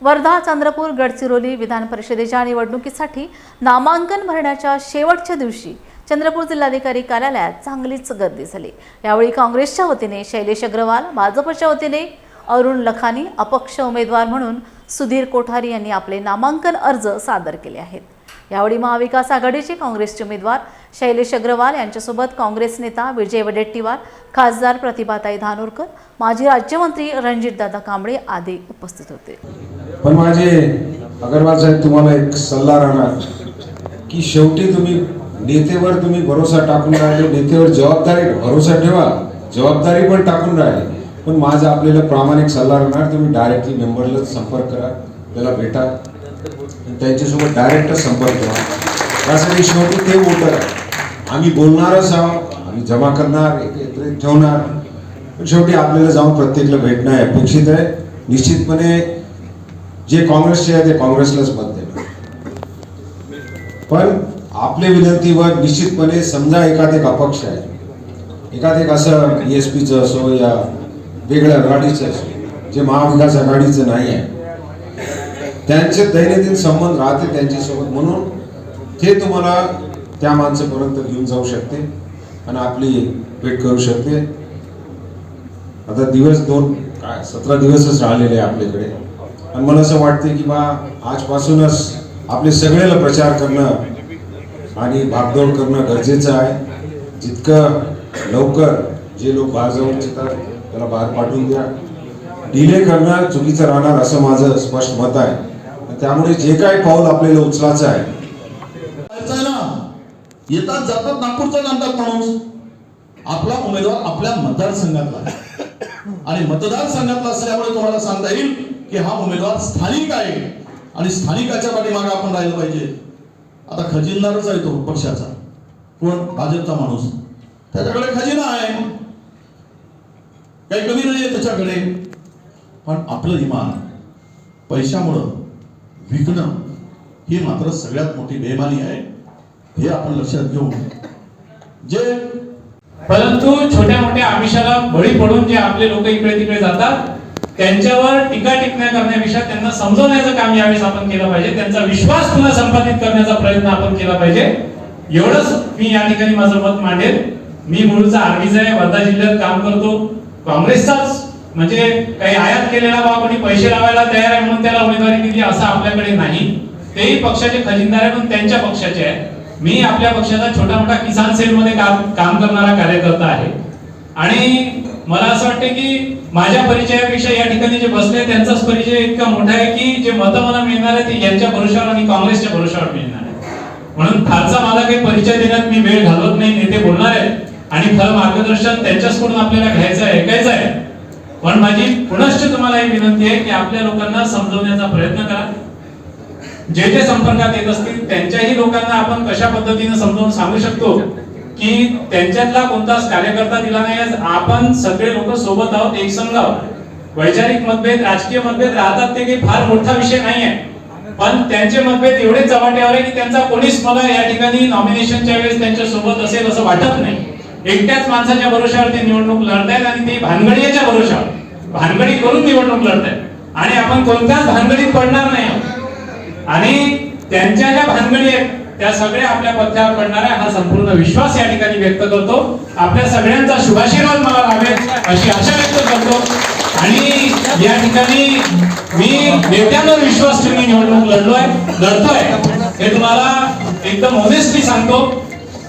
वर्धा, चंद्रपूर, गडचिरोली विधान परिषदेच्या निवडणुकीसाठी नामांकन भरण्याच्या शेवटच्या दिवशी चंद्रपूर जिल्हाधिकारी कार्यालयात चांगलीच गर्दी झाली। यावेळी काँग्रेसच्या वतीने शैलेश अग्रवाल, भाजपच्या वतीने अरुण लखानी, अपक्ष उमेदवार म्हणून सुधीर कोठारी यांनी आपले नामांकन अर्ज सादर केले आहेत। यावेळी महाविकास आघाडीचे काँग्रेसचे उमेदवार शैलेश अग्रवाल यांच्यासोबत काँग्रेस नेता विजय वडेट्टीवार, खासदार प्रतिभाताई धानोरकर, माजी राज्यमंत्री रणजितदादा कांबळे आदी उपस्थित होते। पण माझे अग्रवाल साहेब, तुम्हाला एक सल्ला राहणार की शेवटी तुम्ही नेतेवर तुम्ही भरोसा टाकून राहिले, नेतेवर जबाबदारी भरोसा ठेवा, जबाबदारी पण टाकून राहिले। पण माझा आपल्याला प्रामाणिक सल्ला राहणार, तुम्ही डायरेक्टली मेंबरला संपर्क करा, त्याला भेटा, त्यांच्यासोबत डायरेक्ट संपर्क करा। त्यासाठी शेवटी ते वोटर आम्ही बोलणारच आहोत, आम्ही जमा करणार, एकत्रित ठेवणार, पण शेवटी आपल्याला जाऊन प्रत्येकाला भेटणं अपेक्षित आहे। निश्चितपणे जे काँग्रेसचे आहे ते काँग्रेसलाच मत देणार, पण आपल्या विनंतीवर निश्चितपणे समजा एखादे अपक्ष आहे, एखादे असं ESPचं असो या वेगळ्या आघाडीचं असो, जे महाविकास आघाडीचं नाही आहे, त्यांचे दैनंदिन संबंध राहते त्यांच्यासोबत, म्हणून ते तुम्हाला त्या माणसापर्यंत घेऊन जाऊ शकते आणि आपली भेट करू शकते। आता दिवस 17 दिवसच राहिलेले आहे आपल्याकडे, आणि मला असं वाटते की बा आजपासूनच आपले सगळ्याला प्रचार करणं आणि भागदौड करणं गरजेचं आहे। जितकं लवकर जे लोक बाहेर जाऊ इच्छितात त्याला बाहेर पाठवून द्या, डिले करणं चुकीचं राहणार असं माझं स्पष्ट मत आहे। त्यामुळे जे काही पाऊल आपल्याला उचलायचं आहे येतात जातात नागपूरचा नामदार माणूस, आपला उमेदवार आपल्या मतदारसंघातला आणि मतदारसंघातला असल्यामुळे तुम्हाला सांगता येईल की हा उमेदवार स्थानिक आहे आणि स्थानिकाच्या पाठीमागे आपण राहिलं पाहिजे। आता खजिनदारच आहे तो पक्षाचा, कोण? भाजपचा माणूस, त्याच्याकडे खजिना आहे, काही कमी नाहीये त्याच्याकडे, पण आपलं इमान पैशामुळं विकणं ही मात्र सगळ्यात मोठी बेईमानी आहे, हे आपण लक्षात घेऊन जे परंतु छोट्या मोठ्या आमिषाला बळी पडून जे आपले लोक इकडे तिकडे जातात त्यांच्यावर टीका टिप्पण्या करण्यापेक्षा त्यांना समजवण्याचं काम यावेळेस आपण केलं पाहिजे, त्यांचा विश्वास पुन्हा संपादित करण्याचा प्रयत्न आपण केला पाहिजे। एवढंच मी या ठिकाणी माझं मत मांडेल। मी मूळचा आर्मीचा आहे, वर्धा जिल्ह्यात काम करतो, काँग्रेसचाच म्हणजे काही आयात केलेला बा कोणी पैसे लावायला तयार आहे म्हणून त्याला उमेदवारी दिली असं आपल्याकडे नाही। तेही पक्षाचे खजिनदार आहे पण त्यांच्या पक्षाचे आहे। मी आपल्या पक्षाचा छोटा मोठा किसान सेल मध्ये काम करणारा कार्यकर्ता आहे आणि मला असं वाटतं की माझ्या परिचयापेक्षा या ठिकाणी जे बसले त्यांचाच परिचय इतका मोठा आहे की जे मतं मला मिळणार आहे ते यांच्या भरोशावर आणि काँग्रेसच्या भरोशावर मिळणार आहे। म्हणून फारसा माझा काही परिचय देण्यात मी वेळ घालवत नाही, नेते बोलणार आहेत आणि खरं मार्गदर्शन त्यांच्याचकडून आपल्याला घ्यायचं आहे, ऐकायचं आहे। पण माझी पुनश्च तुम्हाला एक विनंती आहे की आपल्या लोकांना समजवण्याचा प्रयत्न करा, जे जे संपर्कात येत असतील त्यांच्याही लोकांना आपण कशा पद्धतीने समजावून सांगू शकतो की त्यांच्यातला कोणताच कार्यकर्ता दिला नाही, आपण सगळे लोक सोबत आहोत, एक संघ आहोत। वैचारिक मतभेद, राजकीय मतभेद राहतात ते काही फार मोठा विषय नाही आहे, पण त्यांचे मतभेद एवढे चव्हाट्यावर आहे की त्यांचा कोणीच मला या ठिकाणी नॉमिनेशनच्या वेळेस त्यांच्या सोबत असेल असं वाटत नाही। एकट्याच माणसाच्या भरोशावर ते निवडणूक लढतायत आणि ते भानगडीच्या भरोशावर भानगडी करून निवडणूक लढतायत आणि आपण कोणत्याच भानगडीत पडणार नाही आहोत आणि त्यांच्या ज्या भानगडी आहेत त्या सगळ्या आपल्या पथ्यावर पडणार आहे हा संपूर्ण विश्वास या ठिकाणी व्यक्त करतो। आपल्या सगळ्यांचा शुभाशीर्वाद मला लाभेल अशी आशा व्यक्त करतो आणि या ठिकाणी मी नेत्यांवर विश्वास ठेवून निवडणूक लढतोय हे तुम्हाला एकदम ऑनेस्टली सांगतो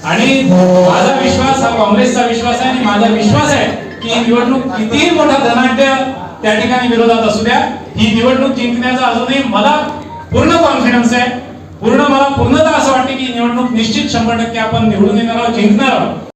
आणि माझा विश्वास हा काँग्रेसचा विश्वास आहे आणि माझा विश्वास आहे की निवडणूक कितीही मोठा धनाढ्य त्या ठिकाणी विरोधात असू द्या, ही निवडणूक जिंकण्याचा अजूनही मला पूर्ण कॉन्फिडन्स आहे, मला पूर्णतः असं वाटते की निवडणूक निश्चित 100% आपण निवडून येणार आहोत, जिंकणार आहोत।